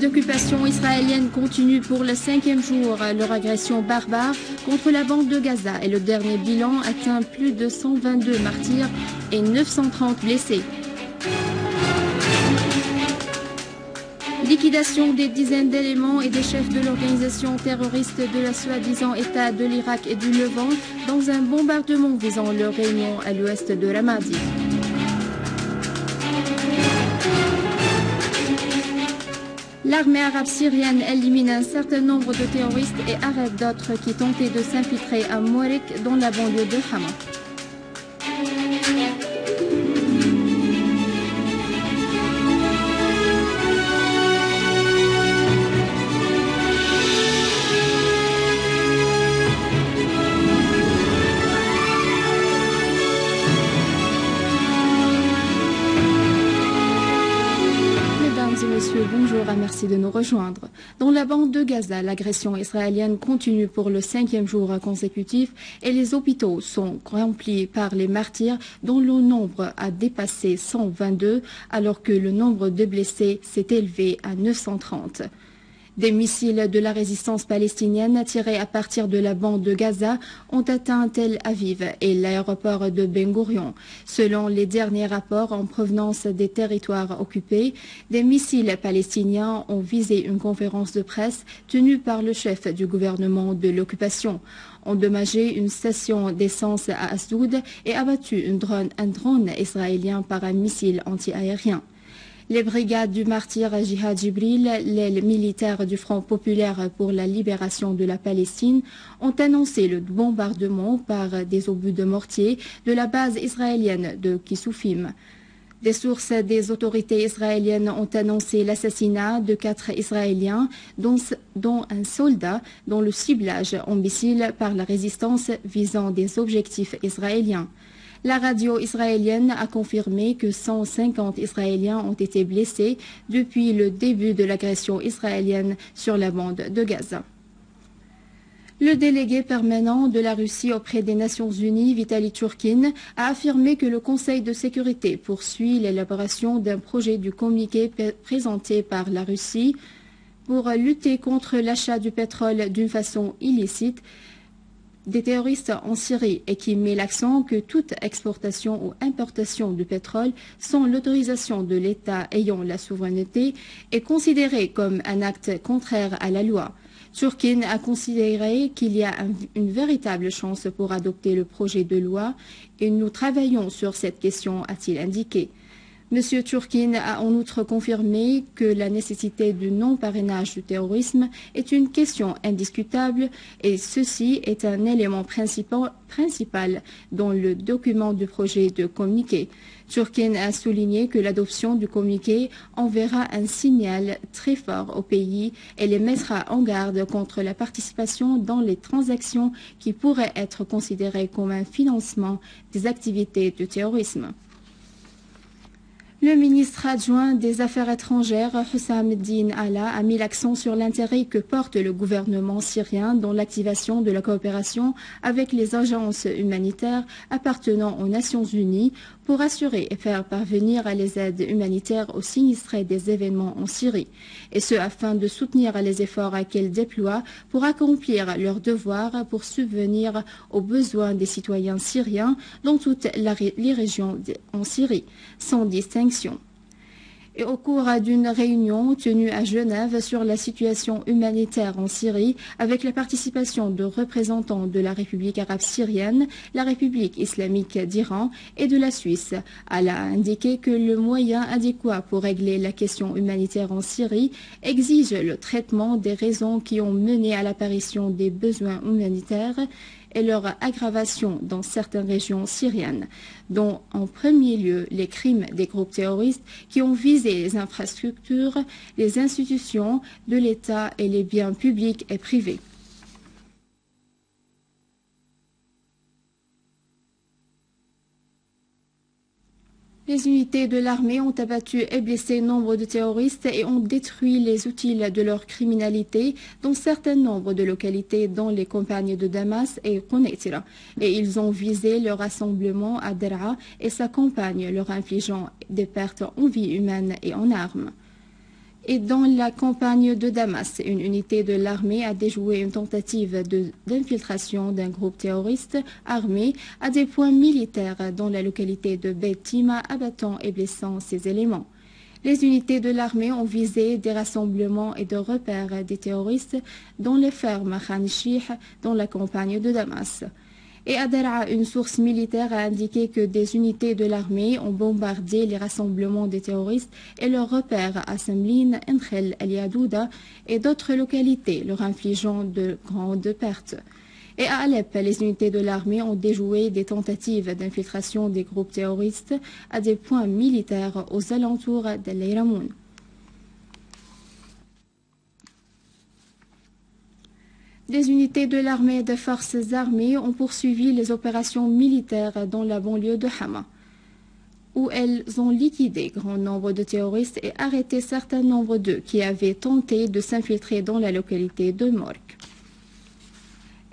d'occupation israélienne continuent pour le 5e jour leur agression barbare contre la bande de Gaza et le dernier bilan atteint plus de 122 martyrs et 930 blessés. Liquidation des dizaines d'éléments et des chefs de l'organisation terroriste de la soi-disant État de l'Irak et du Levant dans un bombardement visant leur réunion à l'ouest de Ramadi. L'armée arabe syrienne élimine un certain nombre de terroristes et arrête d'autres qui tentaient de s'infiltrer à Mourik dans la banlieue de Hama. Bonjour et merci de nous rejoindre. Dans la bande de Gaza, l'agression israélienne continue pour le 5e jour consécutif et les hôpitaux sont remplis par les martyrs dont le nombre a dépassé 122 alors que le nombre de blessés s'est élevé à 930. Des missiles de la résistance palestinienne tirés à partir de la bande de Gaza ont atteint Tel Aviv et l'aéroport de Ben Gourion. Selon les derniers rapports en provenance des territoires occupés, des missiles palestiniens ont visé une conférence de presse tenue par le chef du gouvernement de l'occupation, endommagé une station d'essence à Asdoud et abattu un drone israélien par un missile anti-aérien. Les brigades du martyr Jihad Jibril, l'aile militaire du Front populaire pour la libération de la Palestine, ont annoncé le bombardement par des obus de mortier de la base israélienne de Kissoufim. Des sources des autorités israéliennes ont annoncé l'assassinat de 4 Israéliens, dont un soldat dont le ciblage en missile par la résistance visant des objectifs israéliens. La radio israélienne a confirmé que 150 Israéliens ont été blessés depuis le début de l'agression israélienne sur la bande de Gaza. Le délégué permanent de la Russie auprès des Nations Unies, Vitaly Churkin, a affirmé que le Conseil de sécurité poursuit l'élaboration d'un projet du communiqué présenté par la Russie pour lutter contre l'achat du pétrole d'une façon illicite des terroristes en Syrie et qui met l'accent que toute exportation ou importation de pétrole sans l'autorisation de l'État ayant la souveraineté est considérée comme un acte contraire à la loi. Churkin a considéré qu'il y a une véritable chance pour adopter le projet de loi et nous travaillons sur cette question, a-t-il indiqué. M. Churkin a en outre confirmé que la nécessité du non-parrainage du terrorisme est une question indiscutable et ceci est un élément principal dans le document du projet de communiqué. Churkin a souligné que l'adoption du communiqué enverra un signal très fort au pays et les mettra en garde contre la participation dans les transactions qui pourraient être considérées comme un financement des activités du terrorisme. Le ministre adjoint des Affaires étrangères, Hussam Din Alla, a mis l'accent sur l'intérêt que porte le gouvernement syrien dans l'activation de la coopération avec les agences humanitaires appartenant aux Nations Unies pour assurer et faire parvenir les aides humanitaires aux sinistrés des événements en Syrie, et ce afin de soutenir les efforts qu'elles déploient pour accomplir leurs devoirs pour subvenir aux besoins des citoyens syriens dans toutes les régions en Syrie, sans distinction. Et au cours d'une réunion tenue à Genève sur la situation humanitaire en Syrie, avec la participation de représentants de la République arabe syrienne, la République islamique d'Iran et de la Suisse, elle a indiqué que le moyen adéquat pour régler la question humanitaire en Syrie exige le traitement des raisons qui ont mené à l'apparition des besoins humanitaires et leur aggravation dans certaines régions syriennes, dont en premier lieu les crimes des groupes terroristes qui ont visé les infrastructures, les institutions de l'État et les biens publics et privés. Les unités de l'armée ont abattu et blessé nombre de terroristes et ont détruit les outils de leur criminalité dans certains nombres de localités dans les campagnes de Damas et Quneitra. Et ils ont visé leur rassemblement à Daraa et sa campagne, leur infligeant des pertes en vie humaine et en armes. Et dans la campagne de Damas, une unité de l'armée a déjoué une tentative d'infiltration d'un groupe terroriste armé à des points militaires dans la localité de Beit Tima, abattant et blessant ces éléments. Les unités de l'armée ont visé des rassemblements et des repères des terroristes dans les fermes Khan Chih dans la campagne de Damas. Et à Daraa, une source militaire a indiqué que des unités de l'armée ont bombardé les rassemblements des terroristes et leurs repères à Semlin, Enkhel, El Yadouda et d'autres localités, leur infligeant de grandes pertes. Et à Alep, les unités de l'armée ont déjoué des tentatives d'infiltration des groupes terroristes à des points militaires aux alentours de l'Iramoun. Des unités de l'armée et des forces armées ont poursuivi les opérations militaires dans la banlieue de Hama, où elles ont liquidé grand nombre de terroristes et arrêté certain nombre d'eux qui avaient tenté de s'infiltrer dans la localité de Mork.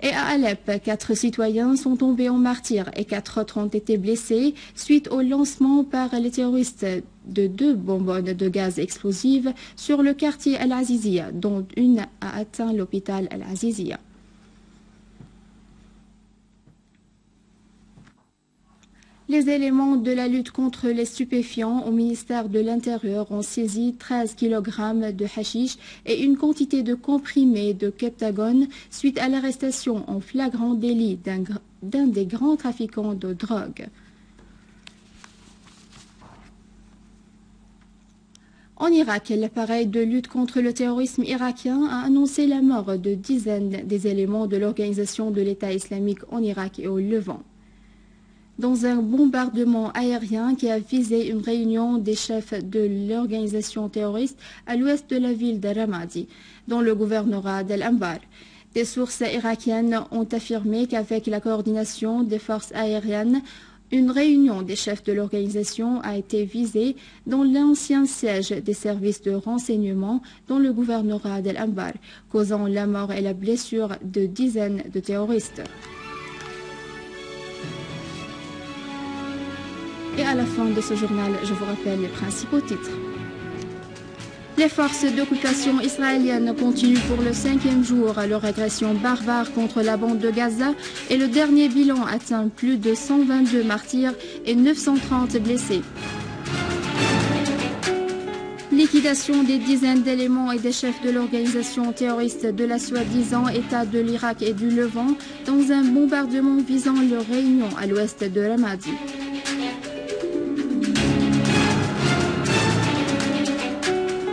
Et à Alep, 4 citoyens sont tombés en martyrs et 4 autres ont été blessés suite au lancement par les terroristes de 2 bonbonnes de gaz explosives sur le quartier Al-Azizia, dont une a atteint l'hôpital Al-Azizia. Les éléments de la lutte contre les stupéfiants au ministère de l'Intérieur ont saisi 13 kg de hashish et une quantité de comprimés de Keptagone suite à l'arrestation en flagrant délit d'un des grands trafiquants de drogue. En Irak, l'appareil de lutte contre le terrorisme irakien a annoncé la mort de dizaines des éléments de l'organisation de l'État islamique en Irak et au Levant, dans un bombardement aérien qui a visé une réunion des chefs de l'organisation terroriste à l'ouest de la ville de Ramadi, dans le gouvernorat d'Al-Anbar. Des sources irakiennes ont affirmé qu'avec la coordination des forces aériennes, une réunion des chefs de l'organisation a été visée dans l'ancien siège des services de renseignement dans le gouvernorat d'Al-Anbar, causant la mort et la blessure de dizaines de terroristes. Et à la fin de ce journal, je vous rappelle les principaux titres. Les forces d'occupation israéliennes continuent pour le 5e jour leur agression barbare contre la bande de Gaza et le dernier bilan atteint plus de 122 martyrs et 930 blessés. Liquidation des dizaines d'éléments et des chefs de l'organisation terroriste de la soi-disant État de l'Irak et du Levant dans un bombardement visant leur réunion à l'ouest de Ramadi.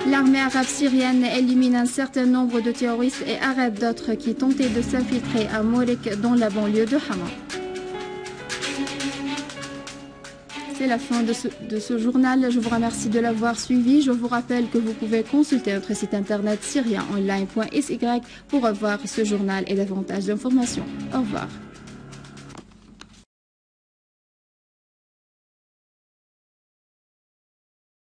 L'armée arabe syrienne élimine un certain nombre de terroristes et arrête d'autres qui tentaient de s'infiltrer à Morek dans la banlieue de Hama. C'est la fin de ce journal. Je vous remercie de l'avoir suivi. Je vous rappelle que vous pouvez consulter notre site internet syrienonline.sy pour revoir ce journal et davantage d'informations. Au revoir.